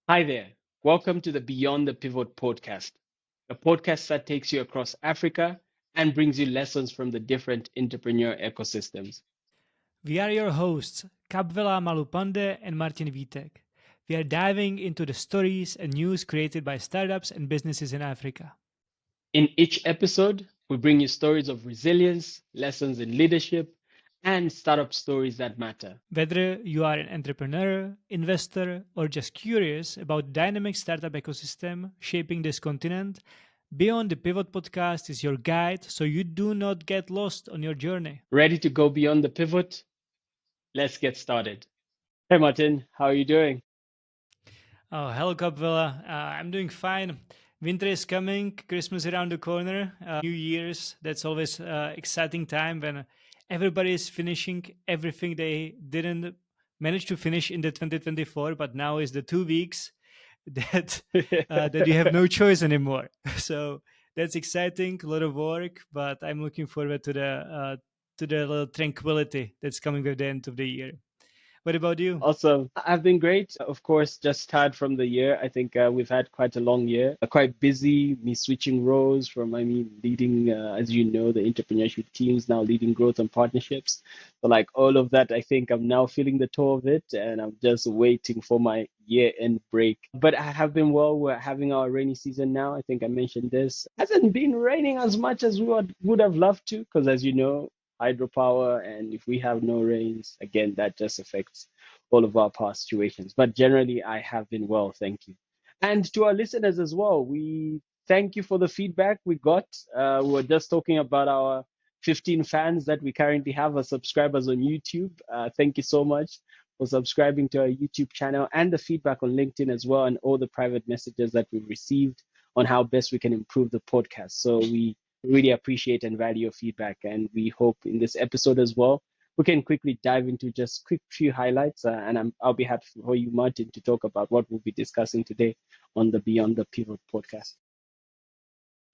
Hi there. Welcome to the Beyond the Pivot podcast, a podcast that takes you across Africa and brings you lessons from the different entrepreneur ecosystems. We are your hosts, Kabwela Mulapande and Martin Vitek. We are diving into the stories and news created by startups and businesses in Africa. In each episode, we bring you stories of resilience, lessons in leadership, and startup stories that matter. Whether you are an entrepreneur, investor, or just curious about the dynamic startup ecosystem shaping this continent, Beyond the Pivot podcast is your guide so you do not get lost on your journey. Ready to go beyond the pivot? Let's get started. Hey, Martin, how are you doing? Oh, hello, Kabwela. I'm doing fine. Winter is coming, Christmas around the corner, New Year's. That's always exciting time when everybody is finishing everything they didn't manage to finish in the 2024, but now is the 2 weeks that that you have no choice anymore. So that's exciting, a lot of work, but I'm looking forward to the little tranquility that's coming with the end of the year. What about you? Awesome. I've been great. Of course, just tired from the year. I think we've had quite a long year, quite busy. Me switching roles from, leading, as you know, the entrepreneurship teams, now leading growth and partnerships. So, like all of that, I think I'm now feeling the toe of it, and I'm just waiting for my year-end break. But I have been well. We're having our rainy season now. I think I mentioned this. Hasn't been raining as much as we would have loved to, because as you know, hydropower, and if we have no rains, again, that just affects all of our past situations. But generally, I have been well, thank you. And to our listeners as well, we thank you for the feedback we got. We were just talking about our 15 fans that we currently have as subscribers on YouTube. Thank you so much for subscribing to our YouTube channel and the feedback on LinkedIn as well, and all the private messages that we've received on how best we can improve the podcast. So we really appreciate and value your feedback. And we hope in this episode as well, we can quickly dive into just quick few highlights. I'll be happy for you, Martin, to talk about what we'll be discussing today on the Beyond the Pivot podcast.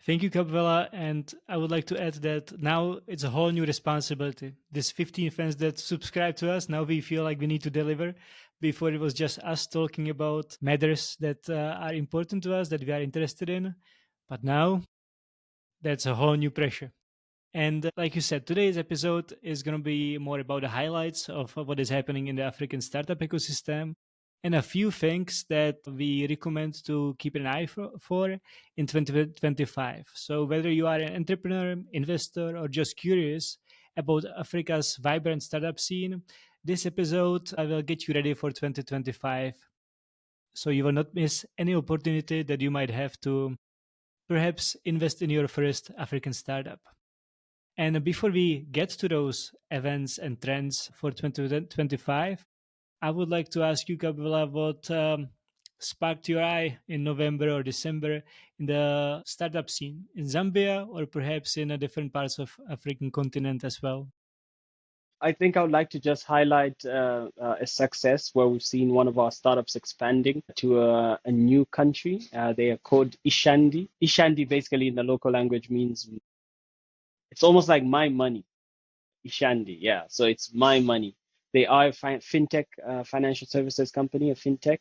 Thank you, Kabwela. And I would like to add that now it's a whole new responsibility. These 15 fans that subscribe to us, now we feel like we need to deliver. Before it was just us talking about matters that are important to us, that we are interested in. But now that's a whole new pressure. And like you said, today's episode is going to be more about the highlights of what is happening in the African startup ecosystem and a few things that we recommend to keep an eye for in 2025. So, whether you are an entrepreneur, investor, or just curious about Africa's vibrant startup scene, this episode will get you ready for 2025. So, you will not miss any opportunity that you might have to perhaps invest in your first African startup. And before we get to those events and trends for 2025, I would like to ask you, Kabila, what sparked your eye in November or December in the startup scene in Zambia or perhaps in a different parts of African continent as well? I think I would like to just highlight a success where we've seen one of our startups expanding to a new country. They are called Ishandi. Ishandi basically in the local language means it's almost like my money. Ishandi, yeah. So it's my money. They are a fintech financial services company, a fintech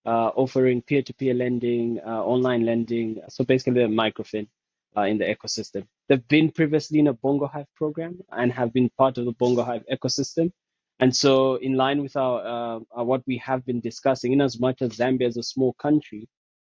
offering peer-to-peer lending, online lending. So basically a microfin in the ecosystem. They've been previously in a Bongo Hive program and have been part of the Bongo Hive ecosystem. And so, in line with our what we have been discussing, in as much as Zambia is a small country,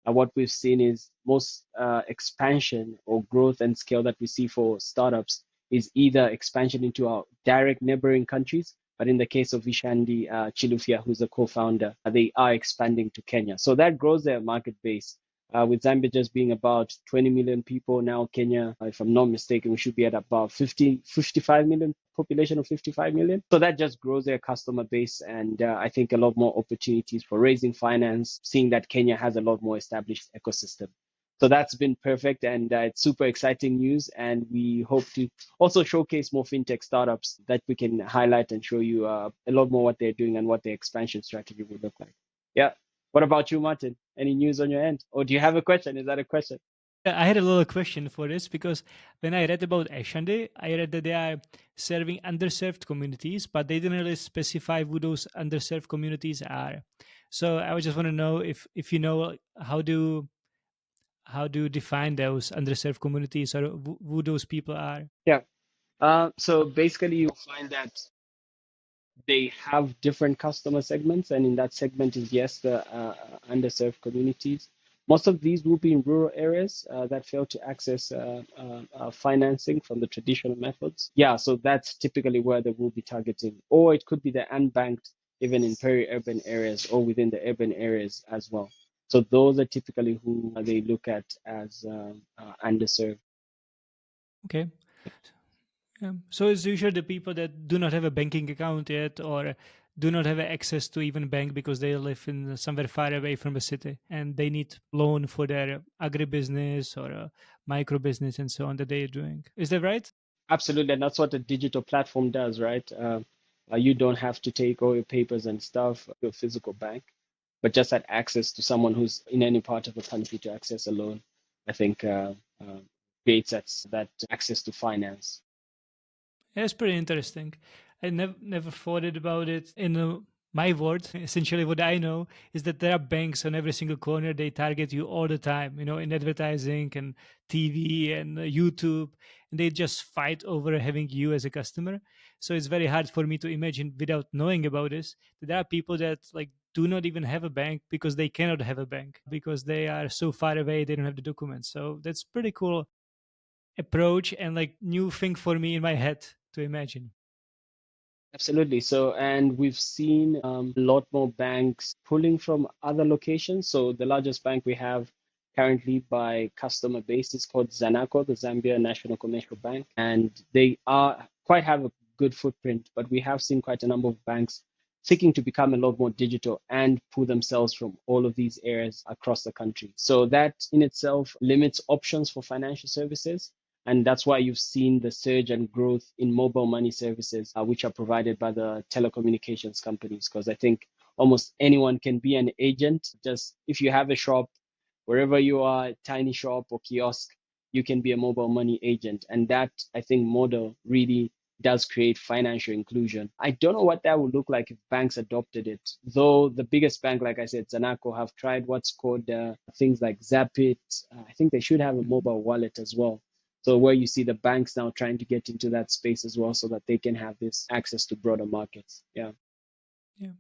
what we've seen is most expansion or growth and scale that we see for startups is either expansion into our direct neighboring countries, but in the case of Vishandi Chilufya, who's a co-founder, they are expanding to Kenya. So that grows their market base. With Zambia just being about 20 million people now, Kenya, if I'm not mistaken, we should be at about 55 million population of 55 million. So that just grows their customer base, and I think a lot more opportunities for raising finance, seeing that Kenya has a lot more established ecosystem. So that's been perfect, and it's super exciting news. And we hope to also showcase more fintech startups that we can highlight and show you a lot more what they're doing and what their expansion strategy would look like. Yeah. What about you, Martin? Any news on your end? Or do you have a question? Is that a question? I had a little question for this because when I read about Ashande, I read that they are serving underserved communities, but they didn't really specify who those underserved communities are. So I would just want to know if you know how do you define those underserved communities, or who those people are? Yeah. So basically, you find that they have different customer segments, and in that segment is yes, the underserved communities. Most of these will be in rural areas that fail to access financing from the traditional methods. Yeah, so that's typically where they will be targeting, or it could be the unbanked, even in peri-urban areas or within the urban areas as well. So those are typically who they look at as underserved. Okay. Yeah. So it's usually the people that do not have a banking account yet, or do not have access to even bank because they live in somewhere far away from the city, and they need loan for their agribusiness or a micro business and so on that they're doing. Is that right? Absolutely, and that's what a digital platform does, right? You don't have to take all your papers and stuff to a physical bank, but just had access to someone who's in any part of the country to access a loan. I think creates that access to finance. Yeah, it's pretty interesting. I never thought it about it in my words. Essentially, what I know is that there are banks on every single corner. They target you all the time, in advertising and TV and YouTube, and they just fight over having you as a customer. So it's very hard for me to imagine, without knowing about this, that there are people that like do not even have a bank because they cannot have a bank because they are so far away, they don't have the documents. So that's pretty cool approach and like new thing for me in my head to imagine. Absolutely. So, and we've seen a lot more banks pulling from other locations. So, the largest bank we have currently by customer base is called Zanaco, the Zambia National Commercial Bank, and they are quite have a good footprint. But we have seen quite a number of banks seeking to become a lot more digital and pull themselves from all of these areas across the country. So that in itself limits options for financial services. And that's why you've seen the surge and growth in mobile money services, which are provided by the telecommunications companies. Because I think almost anyone can be an agent. Just if you have a shop, wherever you are, tiny shop or kiosk, you can be a mobile money agent. And that, I think, model really does create financial inclusion. I don't know what that would look like if banks adopted it. Though the biggest bank, like I said, Zanaco, have tried what's called things like Zapit. I think they should have a Mhm. mobile wallet as well. So where you see the banks now trying to get into that space as well so that they can have this access to broader markets. Yeah. Yeah.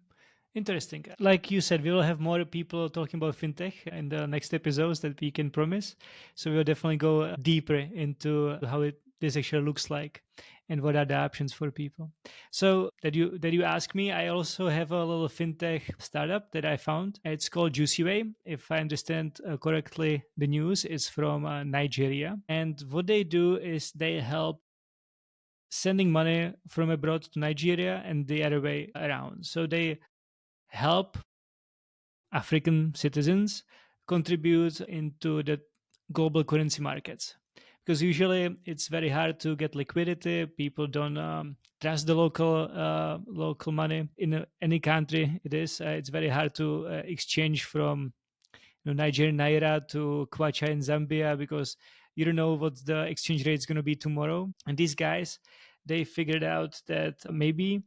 Interesting. Like you said, we will have more people talking about fintech in the next episodes that we can promise. So we'll definitely go deeper into how this actually looks like and what are the options for people. So that you ask me, I also have a little fintech startup that I found. It's called Juicyway. If I understand correctly, the news is from Nigeria, and what they do is they help sending money from abroad to Nigeria and the other way around. So they help African citizens contribute into the global currency markets. Because usually it's very hard to get liquidity. People don't trust the local money in any country. It's very hard to exchange from Nigerian naira to kwacha in Zambia because you don't know what the exchange rate is going to be tomorrow. And these guys, they figured out that maybe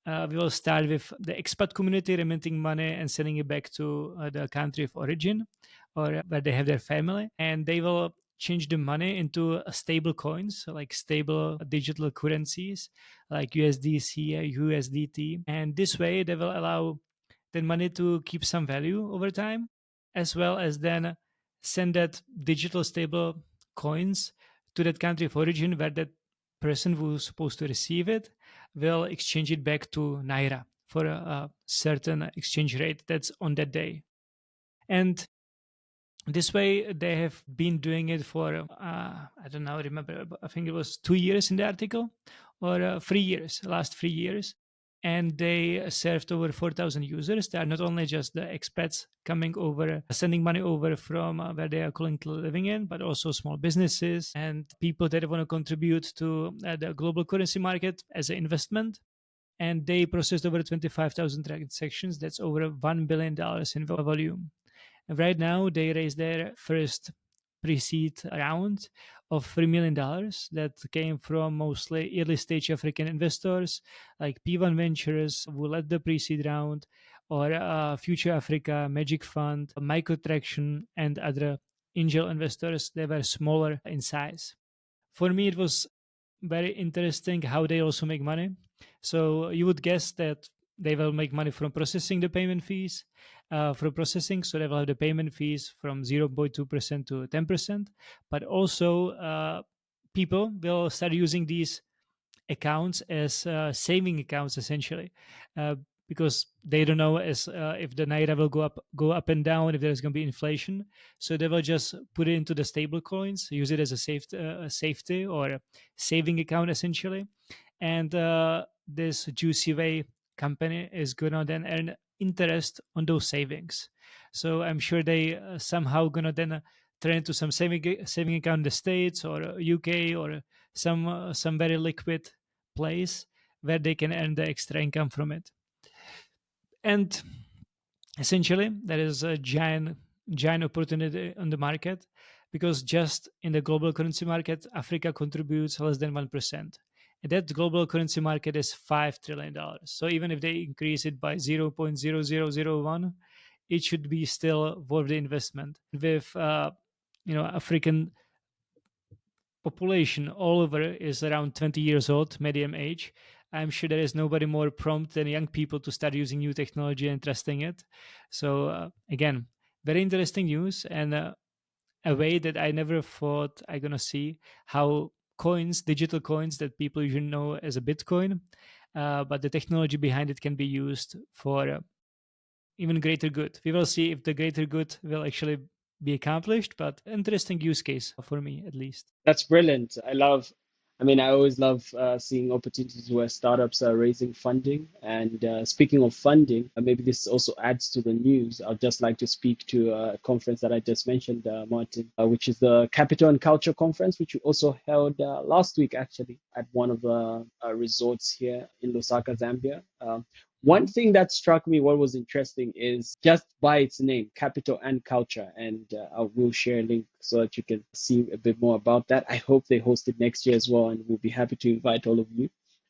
we will start with the expat community remitting money and sending it back to the country of origin or where they have their family, and they will change the money into stable coins, so like stable digital currencies like USDC, USDT, and this way they will allow the money to keep some value over time, as well as then send that digital stable coins to that country of origin where that person who's supposed to receive it will exchange it back to naira for a certain exchange rate that's on that day. And this way they have been doing it for I don't know, remember, I think it was 2 years in the article, or 3 years, last 3 years, and they served over 4,000 users. They are not only just the expats coming over sending money over from where they are currently living in, but also small businesses and people that want to contribute to the global currency market as an investment. And they processed over 25,000 transactions. That's over $1 billion in volume. Right now, they raised their first pre-seed round of $3 million that came from mostly early stage African investors like P1 Ventures, who led the pre-seed round, or Future Africa, Magic Fund, Microtraction, and other angel investors. They were smaller in size. For me, it was very interesting how they also make money. So you would guess that they will make money from processing the payment fees, from processing. So they will have the payment fees from 0.2% to 10%. But also, people will start using these accounts as saving accounts essentially, uh, because they don't know as if the naira will go up and down, if there's going to be inflation. So they will just put it into the stable coins, use it as a safety or a saving account essentially. And this Juicyway company is going to then earn interest on those savings. So I'm sure they somehow going to then turn into some saving account in the States or UK or some very liquid place where they can earn the extra income from it. And essentially, there is a giant opportunity on the market, because just in the global currency market, Africa contributes less than 1%. And that global currency market is $5 trillion. So even if they increase it by 0.0001, it should be still worth the investment. With African population all over is around 20 years old, medium age, I'm sure there is nobody more prompt than young people to start using new technology and trusting it. So, again, very interesting news, and a way that I never thought I'm going to see how coins, digital coins that people usually know as a Bitcoin, but the technology behind it can be used for even greater good. We will see if the greater good will actually be accomplished, but interesting use case for me at least. That's brilliant. I mean, I always love seeing opportunities where startups are raising funding. And speaking of funding, maybe this also adds to the news. I'd just like to speak to a conference that I just mentioned, Martin, which is the Capital and Culture Conference, which we also held last week, actually, at one of the resorts here in Lusaka, Zambia. One thing that struck me, what was interesting, is just by its name, Capital and Culture. And I will share a link so that you can see a bit more about that. I hope they host it next year as well, and we'll be happy to invite all of you.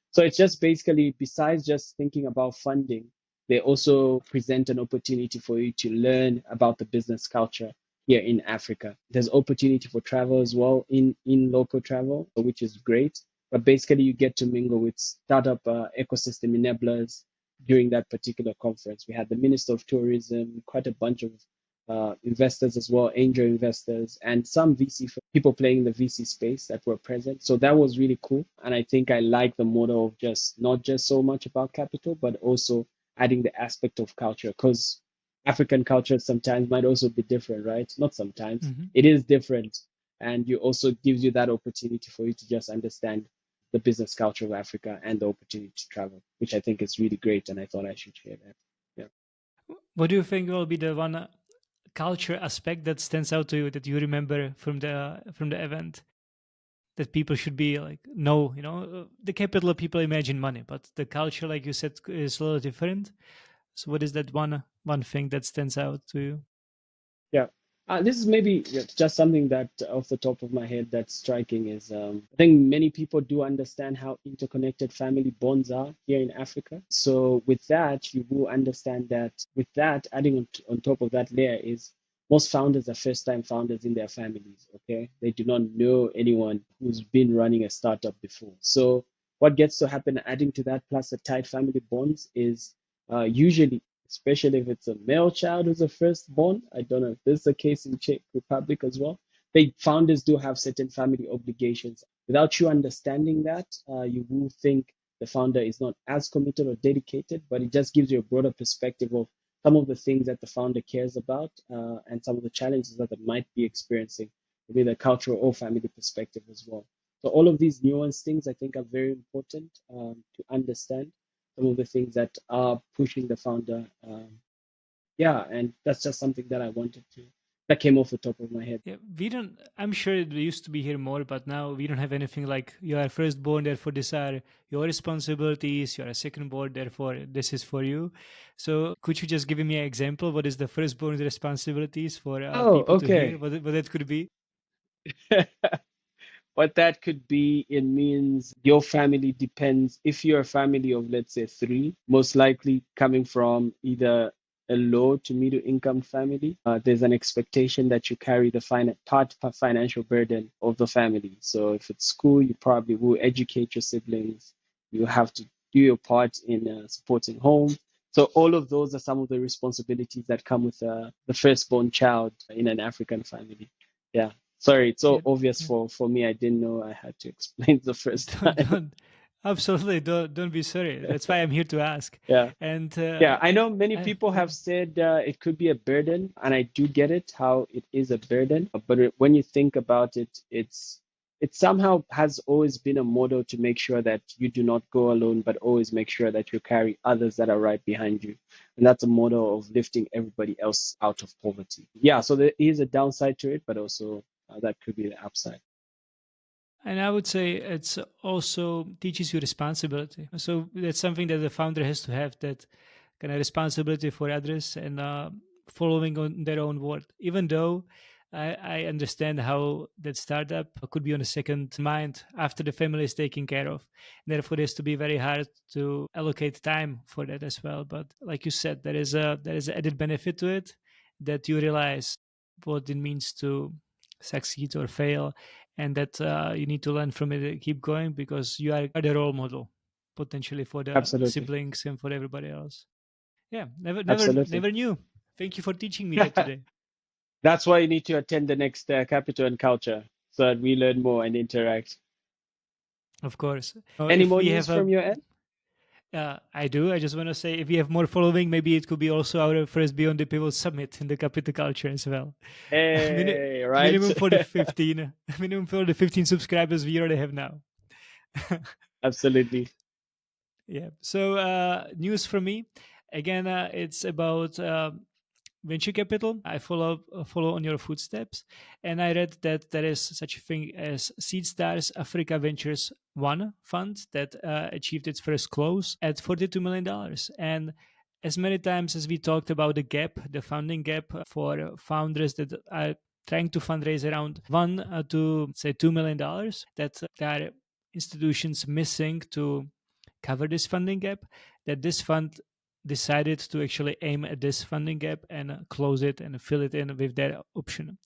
So it's just basically, besides just thinking about funding, they also present an opportunity for you to learn about the business culture here in Africa. There's opportunity for travel as well, in local travel, which is great. But basically, you get to mingle with startup ecosystem enablers during that particular conference. We had the Minister of Tourism, quite a bunch of investors as well, angel investors, and some VC people playing the VC space that were present. So that was really cool. And I think I like the model of just not just so much about capital, but also adding the aspect of culture, because African culture sometimes might also be different, right? Not sometimes, Mhm. it is different. And you also gives you that opportunity for you to just understand the business culture of Africa and the opportunity to travel, which I think is really great. And I thought I should share that. Yeah. What do you think will be the one culture aspect that stands out to you that you remember from the event, that people should be like know? The capital people imagine money, but the culture, like you said, is a little different. So what is that one thing that stands out to you? Yeah. This is maybe just something that off the top of my head that's striking is I think many people do understand how interconnected family bonds are here in Africa. So with that, you will understand that with that, adding on top of that layer is most founders are first-time founders in their families, okay? They do not know anyone who's been running a startup before. So what gets to happen, adding to that plus the tight family bonds, is usually, especially if it's a male child who's a firstborn. I don't know if this is the case in Czech Republic as well. They founders do have certain family obligations. Without you understanding that, you will think the founder is not as committed or dedicated, but it just gives you a broader perspective of some of the things that the founder cares about and some of the challenges that they might be experiencing with a cultural or family perspective as well. So all of these nuanced things I think are very important to understand some of the things that are pushing the founder. Yeah, and that's just something that I wanted to, that came off the top of my head. Yeah, we don't. I'm sure it used to be here more, but now we don't have anything like you are firstborn, therefore these are your responsibilities. You are a secondborn, therefore this is for you. So could you just give me an example? What is the firstborn responsibilities for Oh, people to hear? okay. What that could be? What that could be, it means your family depends. If you're a family of, let's say, three, most likely coming from either a low to middle income family, there's an expectation that you carry the financial burden of the family. So if it's school, you probably will educate your siblings. You have to do your part in supporting home. So all of those are some of the responsibilities that come with the firstborn child in an African family. Yeah. Sorry, it's so Yeah, obvious yeah. for me. I didn't know I had to explain the first time. Don't absolutely don't be sorry. That's why I'm here to ask. Yeah. And Yeah, I know many people yeah, have said it could be a burden, and I do get it how it is a burden. But when you think about it, it somehow has always been a model to make sure that you do not go alone, but always make sure that you carry others that are right behind you. And that's a model of lifting everybody else out of poverty. Yeah, so there is a downside to it, but also that could be the upside. and I would say it's also teaches you responsibility. So that's something that the founder has to have, that kind of responsibility for others and following on their own word. Even though I understand how that startup could be on a second mind after the family is taken care of. Therefore, it has to be very hard to allocate time for that as well. But like you said, there is an added benefit to it, that you realize what it means to succeed or fail, and that you need to learn from it and keep going, because you are the role model potentially for the Absolutely. siblings and for everybody else. Yeah, Absolutely. never knew. Thank you for teaching me that today. That's why you need to attend the next Capital and Culture so that we learn more and interact. Of course. Any If more we news have a, from your end? I do. I just want to say, if we have more following, maybe it could be also our first Beyond the Pivot Summit in the Capital Culture as well. Hey, right? Minimum for the 15, minimum for the 15 subscribers we already have now. Absolutely. Yeah. So news from me. Again, it's about venture capital. I follow on your footsteps, and I read that there is such a thing as Seedstars Africa Ventures One fund that achieved its first close at $42 million. And as many times as we talked about the gap, the funding gap for founders that are trying to fundraise around one to say $2 million, that there are institutions missing to cover this funding gap, that this fund decided to actually aim at this funding gap and close it and fill it in with their option.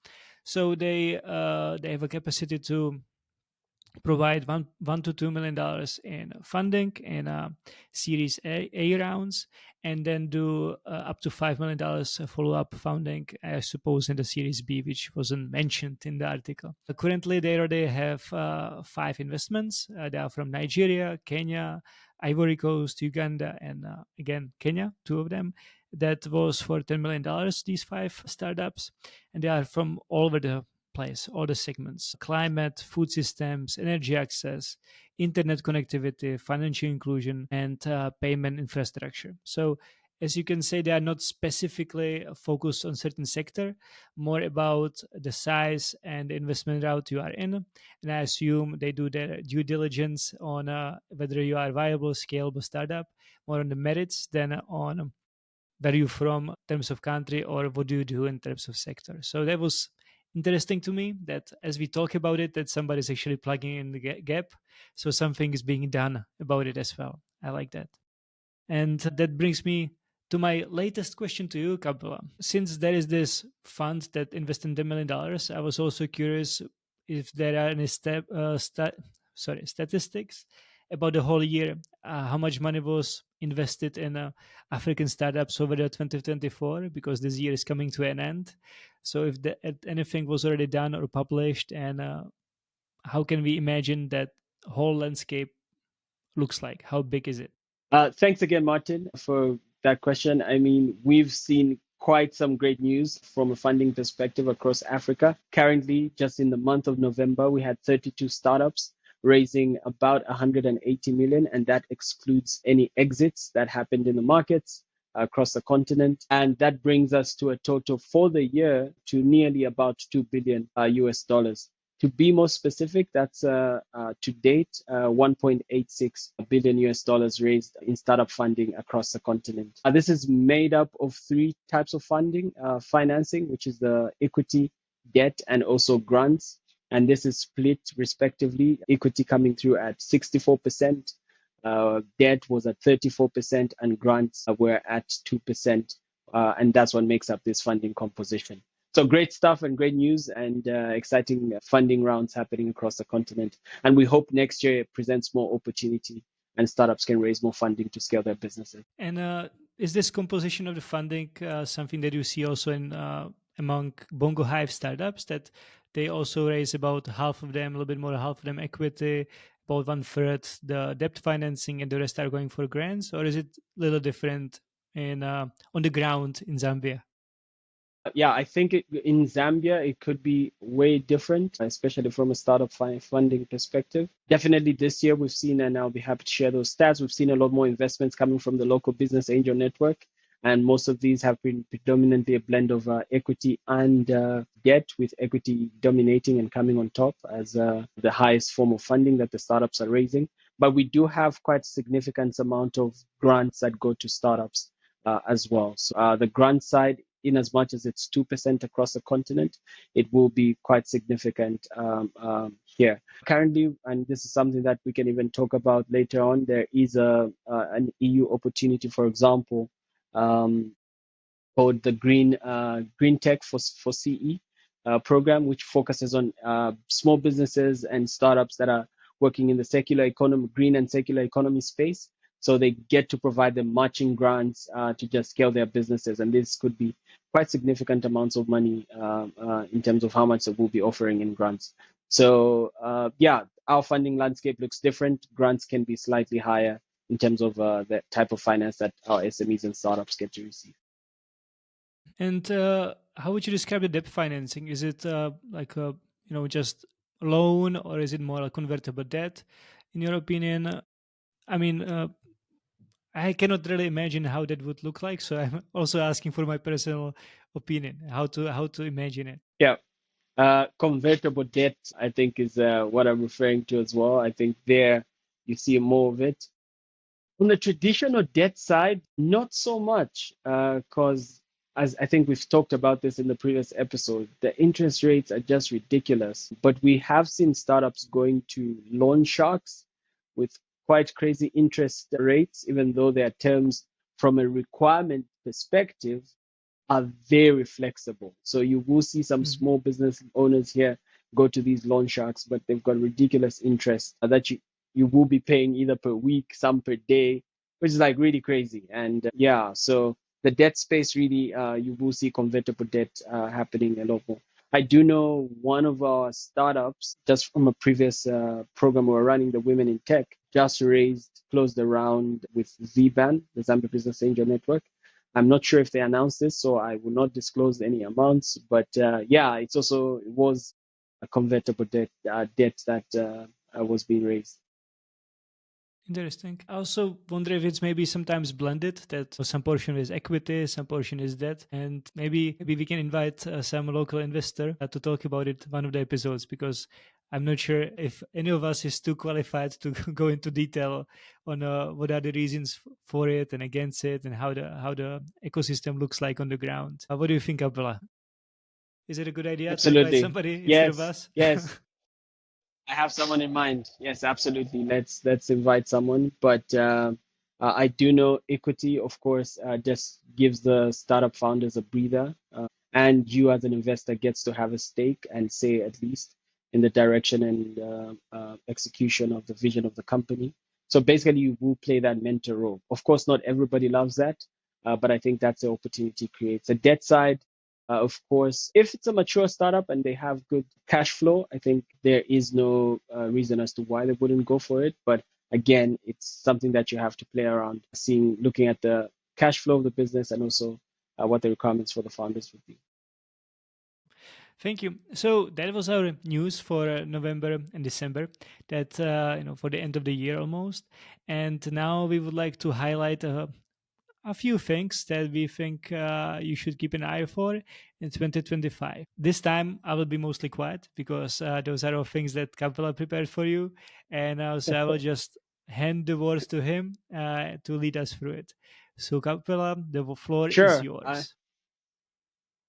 So they have a capacity to provide one to $2 million in funding in Series A rounds, and then do up to $5 million follow up funding, I suppose, in the Series B, which wasn't mentioned in the article. Currently, they already have five investments. They are from Nigeria, Kenya, Ivory Coast, Uganda, and again Kenya, two of them. That was for $10 million. These five startups, and they are from all over the place, all the segments: climate, food systems, energy access, internet connectivity, financial inclusion, and payment infrastructure. So, as you can say, they are not specifically focused on certain sector, more about the size and the investment route you are in. And I assume they do their due diligence on whether you are a viable, scalable startup, more on the merits than on where you from in terms of country, or what do you do in terms of sector. So that was interesting to me, that as we talk about it, that somebody's actually plugging in the gap, so something is being done about it as well. I like that. And that brings me to my latest question to you, Kabwela. Since there is this fund that invested in $10 million, I was also curious if there are any statistics about the whole year. How much money was invested in African startups over the 2024? Because this year is coming to an end. So if anything was already done or published, and how can we imagine that whole landscape looks like? How big is it? Thanks again, Martin, for that question. I mean, we've seen quite some great news from a funding perspective across Africa. Currently, just in the month of November, we had 32 startups raising about 180 million, and that excludes any exits that happened in the markets across the continent. And that brings us to a total for the year to nearly about 2 billion US dollars. To be more specific, that's to date 1.86 billion US dollars raised in startup funding across the continent. This is made up of three types of funding: financing, which is the equity, debt, and also grants. And this is split respectively, equity coming through at 64%, debt was at 34%, and grants were at 2%. And that's what makes up this funding composition. So great stuff and great news and exciting funding rounds happening across the continent. And we hope next year it presents more opportunity and startups can raise more funding to scale their businesses. And is this composition of the funding something that you see also in among Bongo Hive startups, that they also raise about half of them, a little bit more than half of them equity, about one third the debt financing, and the rest are going for grants, or is it a little different in on the ground in Zambia? Yeah, I think in Zambia, it could be way different, especially from a startup funding perspective. Definitely this year, we've seen, and I'll be happy to share those stats, we've seen a lot more investments coming from the local business angel network. And most of these have been predominantly a blend of equity and debt, with equity dominating and coming on top as the highest form of funding that the startups are raising. But we do have quite a significant amount of grants that go to startups as well. So the grant side, in as much as it's 2% across the continent, it will be quite significant here. Currently, and this is something that we can even talk about later on, there is an EU opportunity, for example, called the Green Tech for CE program, which focuses on small businesses and startups that are working in the circular economy, green and circular economy space. So they get to provide them matching grants to just scale their businesses, and this could be quite significant amounts of money in terms of how much they will be offering in grants. So yeah, our funding landscape looks different. Grants can be slightly higher in terms of the type of finance that our SMEs and startups get to receive. And how would you describe the debt financing? Is it like a just a loan, or is it more a convertible debt? In your opinion, I mean, I cannot really imagine how that would look like. So I'm also asking for my personal opinion, how to imagine it. Yeah. Convertible debt, I think, is what I'm referring to as well. I think there you see more of it. On the traditional debt side, not so much, because as I think we've talked about this in the previous episode, the interest rates are just ridiculous. But we have seen startups going to loan sharks with quite crazy interest rates, even though their terms from a requirement perspective are very flexible. So you will see some Mm. small business owners here go to these loan sharks, but they've got ridiculous interest that you will be paying either per week, some per day, which is like really crazy. And yeah, so the debt space really, you will see convertible debt happening a lot more. I do know one of our startups, just from a previous program we were running, the Women in Tech, just closed a round with ZBAN, the Zambia Business Angel Network. I'm not sure if they announced this, so I will not disclose any amounts. But yeah, it was a convertible debt that was being raised. Interesting. I also wonder if it's maybe sometimes blended, that some portion is equity, some portion is debt, and maybe we can invite some local investor to talk about it one of the episodes, because I'm not sure if any of us is too qualified to go into detail on what are the reasons for it and against it, and how the ecosystem looks like on the ground. What do you think, Abdullah? Is it a good idea to invite Absolutely. somebody instead of Yes, us? yes. I have someone in mind. Yes, absolutely. Let's invite someone. But I do know equity, of course, just gives the startup founders a breather, and you as an investor gets to have a stake and say at least in the direction and execution of the vision of the company. So basically, you will play that mentor role. Of course, not everybody loves that, but I think that's the opportunity creates. The debt side, of course, if it's a mature startup and they have good cash flow, I think there is no reason as to why they wouldn't go for it. But again, it's something that you have to play around, looking at the cash flow of the business and also what the requirements for the founders would be. Thank you. So that was our news for November and December. That for the end of the year almost. And now we would like to highlight a few things that we think you should keep an eye for in 2025. This time I will be mostly quiet, because those are all things that Kabwela prepared for you, and so I will just hand the words to him to lead us through it. So Kabwela, the floor is Sure. yours.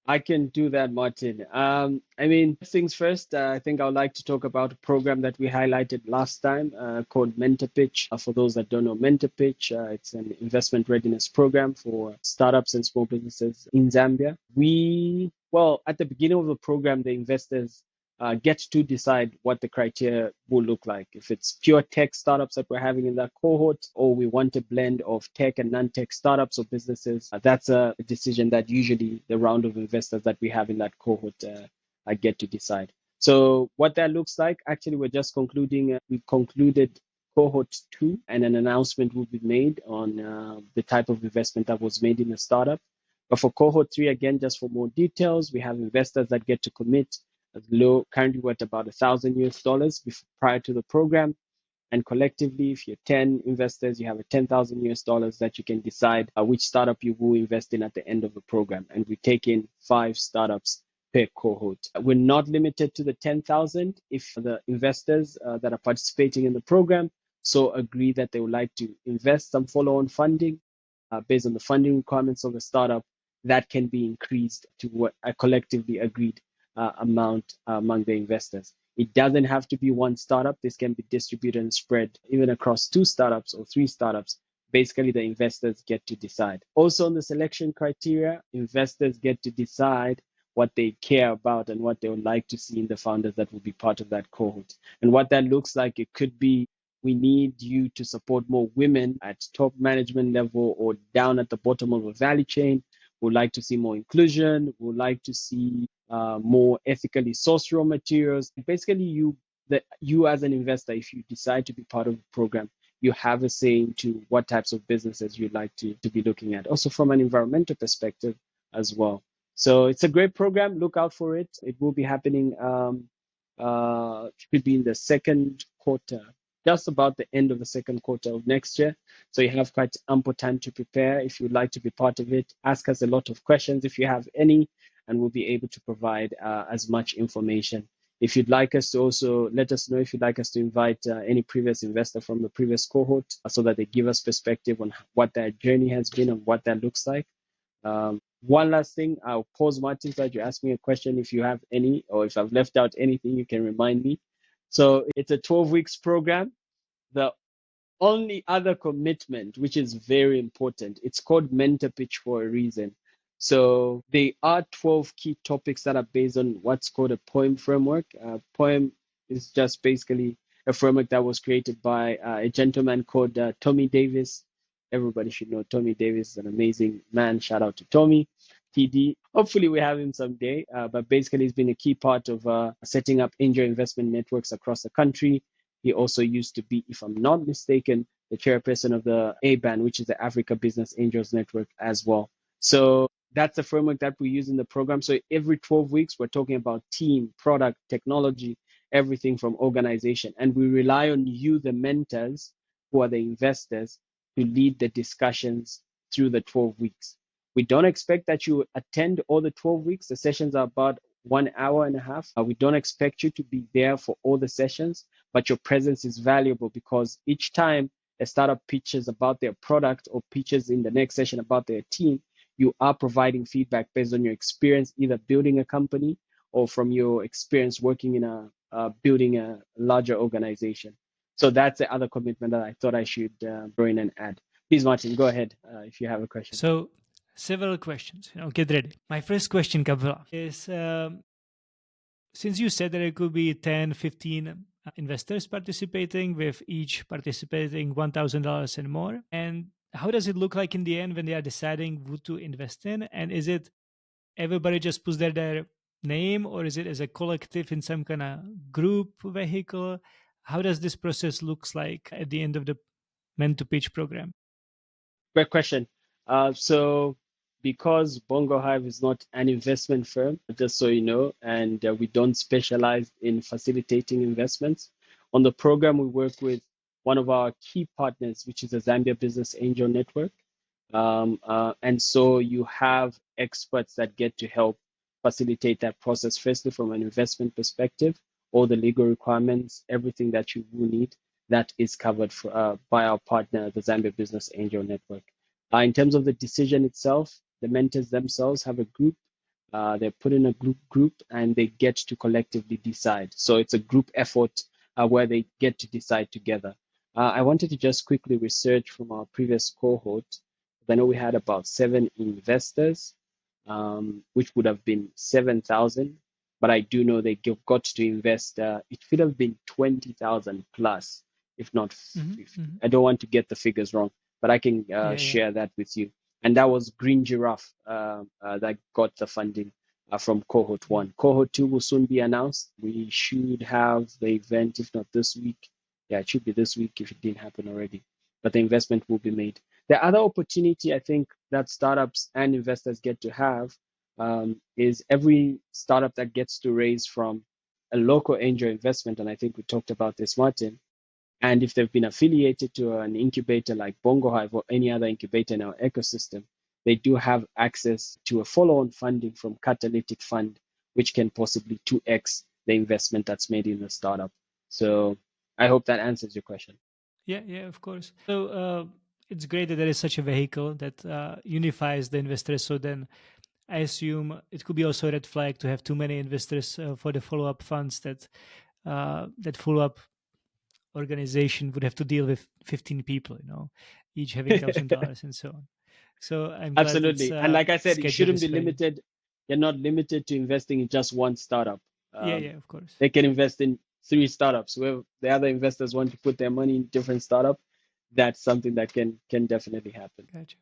I can do that, Martin. I mean, first things first, I think I would like to talk about a program that we highlighted last time called MentorPitch. For those that don't know MentorPitch, it's an investment readiness program for startups and small businesses in Zambia. Well, at the beginning of the program, the investors get to decide what the criteria will look like. If it's pure tech startups that we're having in that cohort, or we want a blend of tech and non-tech startups or businesses, that's a decision that usually the round of investors that we have in that cohort get to decide. So what that looks like, actually, we're just concluding. We concluded cohort 2, and an announcement will be made on the type of investment that was made in the startup. But for cohort 3, again, just for more details, we have investors that get to commit as low. Currently, we're at about $1,000 prior to the program. And collectively, if you're 10 investors, you have a $10,000 that you can decide which startup you will invest in at the end of the program. And we take in 5 startups per cohort. We're not limited to the 10,000 if the investors that are participating in the program so agree that they would like to invest some follow-on funding based on the funding requirements of the startup, that can be increased to what a collectively agreed amount among the investors. It doesn't have to be one startup. This can be distributed and spread even across 2 startups or 3 startups. Basically, the investors get to decide. Also, on the selection criteria, investors get to decide what they care about and what they would like to see in the founders that will be part of that cohort. And what that looks like, it could be we need you to support more women at top management level or down at the bottom of the value chain. We'd like to see more inclusion. We'd like to see more ethically sourced raw materials. Basically, you as an investor, if you decide to be part of the program, you have a say into what types of businesses you'd like to be looking at. Also from an environmental perspective as well. So it's a great program. Look out for it. It will be happening. Should be in the second quarter, just about the end of the second quarter of next year. So you have quite ample time to prepare. If you'd like to be part of it, ask us a lot of questions if you have any, and we'll be able to provide as much information. If you'd like us to also let us know if you'd like us to invite any previous investor from the previous cohort so that they give us perspective on what their journey has been and what that looks like. One last thing, I'll pause, Martin, so that you ask me a question if you have any, or if I've left out anything, you can remind me. So it's a 12 weeks program. The only other commitment, which is very important, it's called Mentor Pitch for a reason. So they are 12 key topics that are based on what's called a POEM framework. POEM is just basically a framework that was created by a gentleman called Tommy Davis. Everybody should know Tommy Davis is an amazing man. Shout out to Tommy. TD. Hopefully we have him someday. But basically, he's been a key part of setting up angel investment networks across the country. He also used to be, if I'm not mistaken, the chairperson of the ABAN, which is the Africa Business Angels Network as well. So that's the framework that we use in the program. So every 12 weeks, we're talking about team, product, technology, everything from organization. And we rely on you, the mentors, who are the investors, to lead the discussions through the 12 weeks. We don't expect that you attend all the 12 weeks. The sessions are about 1 hour and a half. We don't expect you to be there for all the sessions, but your presence is valuable because each time a startup pitches about their product or pitches in the next session about their team, you are providing feedback based on your experience, either building a company or from your experience working in building a larger organization. So that's the other commitment that I thought I should throw in and add. Please, Martin, go ahead if you have a question. So, several questions. Get ready. My first question, Kabwela, is since you said that it could be 10, 15 investors participating, with each participating $1,000 and more, and how does it look like in the end when they are deciding who to invest in? And is it everybody just puts their name, or is it as a collective in some kind of group vehicle? How does this process looks like at the end of the MentorPitch program? Great question. So because Bongo Hive is not an investment firm, just so you know, and we don't specialize in facilitating investments, on the program we work with one of our key partners, which is the Zambia Business Angel Network. And so you have experts that get to help facilitate that process, firstly from an investment perspective, all the legal requirements, everything that you will need, that is covered by our partner, the Zambia Business Angel Network. In terms of the decision itself, the mentors themselves have a group They're put in a group and they get to collectively decide. So it's a group effort where they get to decide together. I wanted to just quickly research from our previous cohort. I know we had about 7 investors, which would have been 7,000, but I do know they got to invest. It should have been 20,000 plus, if not 50. I don't want to get the figures wrong, but I can share that with you. And that was Green Giraffe that got the funding from cohort 1. Cohort 2 will soon be announced. We should have the event, if not this week. Yeah, it should be this week if it didn't happen already. But the investment will be made. The other opportunity I think that startups and investors get to have is every startup that gets to raise from a local angel investment, and I think we talked about this, Martin, and if they've been affiliated to an incubator like Bongo Hive or any other incubator in our ecosystem, they do have access to a follow-on funding from Catalytic Fund, which can possibly 2x the investment that's made in the startup. So I hope that answers your question. Yeah, of course. So it's great that there is such a vehicle that unifies the investors. So then I assume it could be also a red flag to have too many investors for the follow-up funds that follow-up organization would have to deal with 15 people, each having $1,000 and so on. So I'm glad Absolutely. And like I said, it shouldn't be way. limited. You're not limited to investing in just one startup. Yeah, of course. They can invest in 3 startups. Where the other investors want to put their money in different startup, that's something that can definitely happen. Gotcha.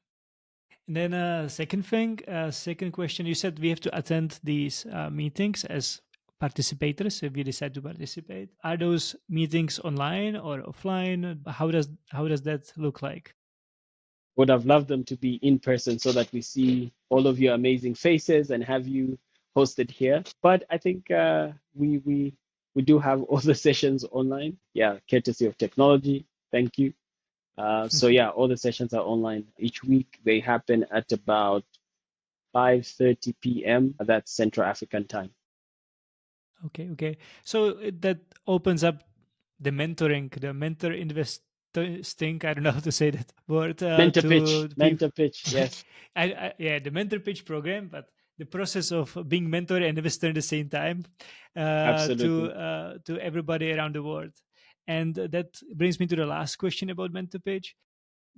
And then second question, you said we have to attend these meetings as participators if we decide to participate. Are those meetings online or offline? How does that look like? Would have loved them to be in person so that we see all of your amazing faces and have you hosted here. But I think we do have all the sessions online. Yeah, courtesy of technology. Thank you. So yeah, all the sessions are online each week. They happen at about 5:30 p.m. That's Central African time. Okay. So that opens up the mentoring, the mentor investing. I don't know how to say that word. Mentor pitch. Yes. The mentor pitch program, but the process of being mentor and investor at the same time to everybody around the world. And that brings me to the last question about mentor pitch.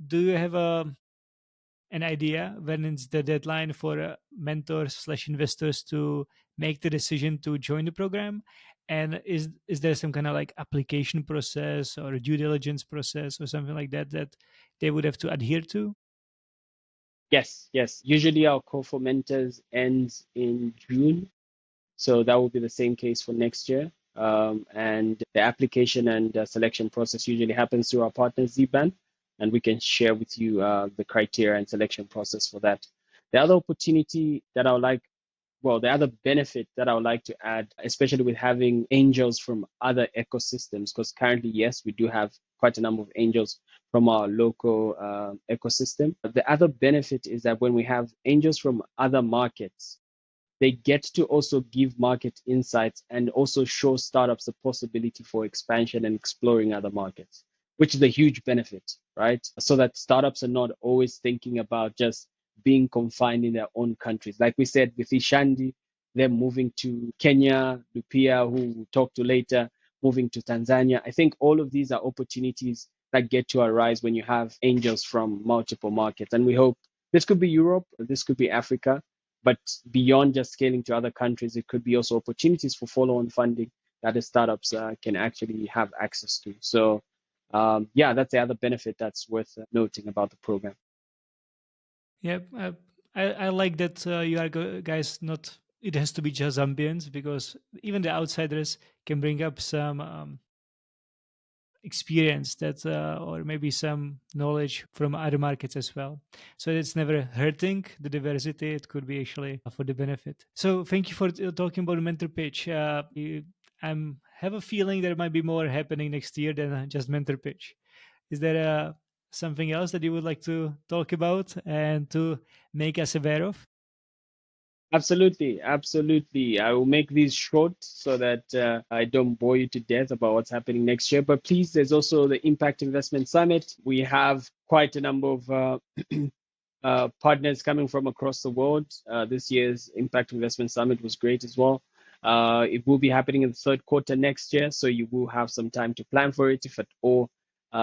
Do you have an idea when it's the deadline for mentors/investors to make the decision to join the program? And is there some kind of like application process or a due diligence process or something like that that they would have to adhere to? Yes. Usually our call for mentors ends in June. So that will be the same case for next year. And the application and selection process usually happens through our partner ZBAN, and we can share with you the criteria and selection process for that. The other opportunity that I would like, the other benefit that I would like to add, especially with having angels from other ecosystems, because currently, yes, we do have quite a number of angels from our local ecosystem. The other benefit is that when we have angels from other markets, they get to also give market insights and also show startups the possibility for expansion and exploring other markets, which is a huge benefit, right? So that startups are not always thinking about just being confined in their own countries. Like we said with Ishandi, they're moving to Kenya, Lupia, who we'll talk to later, moving to Tanzania. I think all of these are opportunities that get to arise when you have angels from multiple markets. And we hope this could be Europe, this could be Africa, but beyond just scaling to other countries, it could be also opportunities for follow-on funding that the startups can actually have access to. So that's the other benefit that's worth noting about the program. Yeah, I like that you are guys not, it has to be just Zambians, because even the outsiders can bring up some experience that or maybe some knowledge from other markets as well. So it's never hurting the diversity. It could be actually for the benefit. So thank you for talking about mentor pitch. I have a feeling there might be more happening next year than just mentor pitch. Is there something else that you would like to talk about and to make us aware of? Absolutely. I will make these short so that I don't bore you to death about what's happening next year. But please, there's also the Impact Investment Summit. We have quite a number of partners coming from across the world. This year's Impact Investment Summit was great as well. It will be happening in the third quarter next year, so you will have some time to plan for it if at all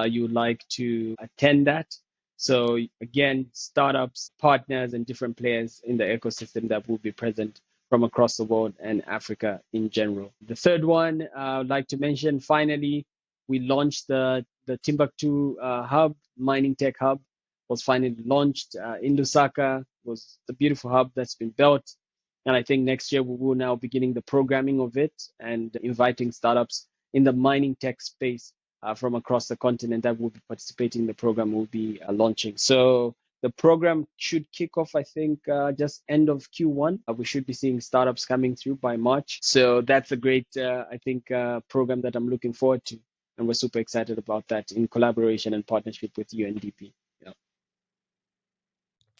you would like to attend that. So again, startups, partners, and different players in the ecosystem that will be present from across the world and Africa in general. The third one I'd like to mention, finally, we launched the Timbuktu hub, mining tech hub, was finally launched in Lusaka. It was the beautiful hub that's been built. And I think next year we will now beginning the programming of it and inviting startups in the mining tech space from across the continent that will be participating in the program will be launching. So the program should kick off, I think, just end of Q1. We should be seeing startups coming through by March. So that's a great, I think, program that I'm looking forward to. And we're super excited about that in collaboration and partnership with UNDP. Yeah.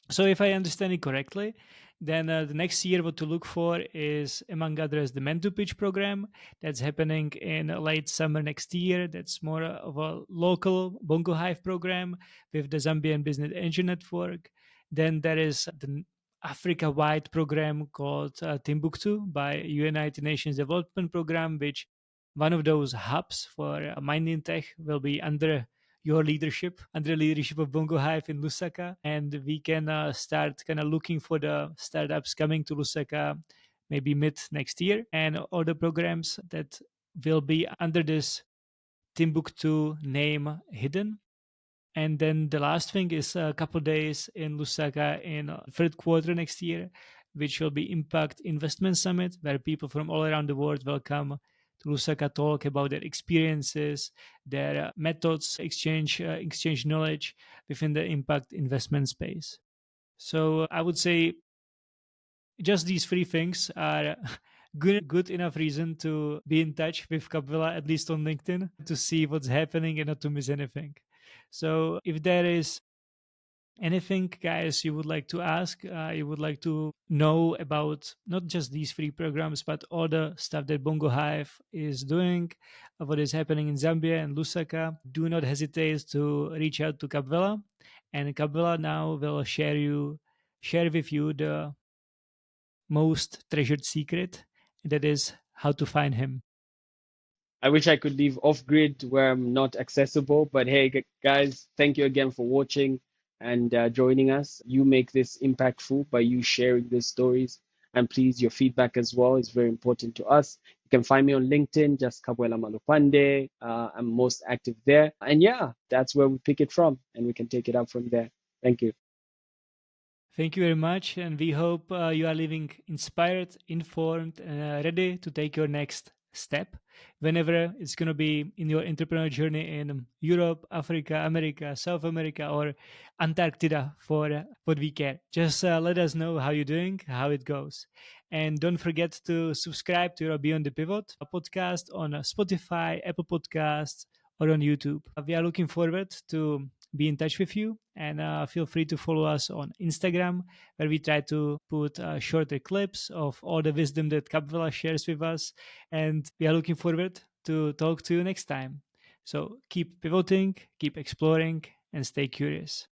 So, if I understand it correctly, then the next year, what to look for is, among others, the MentorPitch program that's happening in late summer next year. That's more of a local Bongo Hive program with the Zambian Business Angel Network. Then there is the Africa-wide program called Timbuktoo by United Nations Development Program, which one of those hubs for mining tech will be under your leadership, under the leadership of Bongo Hive in Lusaka, and we can start kind of looking for the startups coming to Lusaka maybe mid next year, and other programs that will be under this Timbuktu name hidden. And then the last thing is a couple days in Lusaka in third quarter next year, which will be Impact Investment Summit, where people from all around the world will come to Lusaka, talk about their experiences, their methods, exchange knowledge within the impact investment space. So I would say just these three things are good enough reason to be in touch with Kabwela, at least on LinkedIn, to see what's happening and not to miss anything. So if there is anything, guys, you would like to ask, you would like to know about not just these three programs, but all the stuff that Bongo Hive is doing, what is happening in Zambia and Lusaka, do not hesitate to reach out to Kabwela. And Kabwela now will share with you the most treasured secret, that is how to find him. I wish I could leave off grid where I'm not accessible, but hey, guys, thank you again for watching and joining us. You make this impactful by you sharing these stories. And please, your feedback as well is very important to us. You can find me on LinkedIn, just Kabwela Mulapande. I'm most active there. And yeah, that's where we pick it from, and we can take it up from there. Thank you. Thank you very much, and we hope you are living inspired, informed, and ready to take your next step whenever it's going to be in your entrepreneurial journey in Europe, Africa, America, South America, or Antarctica for what we care. Just let us know how you're doing, how it goes. And don't forget to subscribe to our Beyond the Pivot podcast on Spotify, Apple Podcasts, or on YouTube. We are looking forward to be in touch with you, and feel free to follow us on Instagram, where we try to put shorter clips of all the wisdom that Kabwela shares with us, and we are looking forward to talk to you next time. So keep pivoting, keep exploring, and stay curious.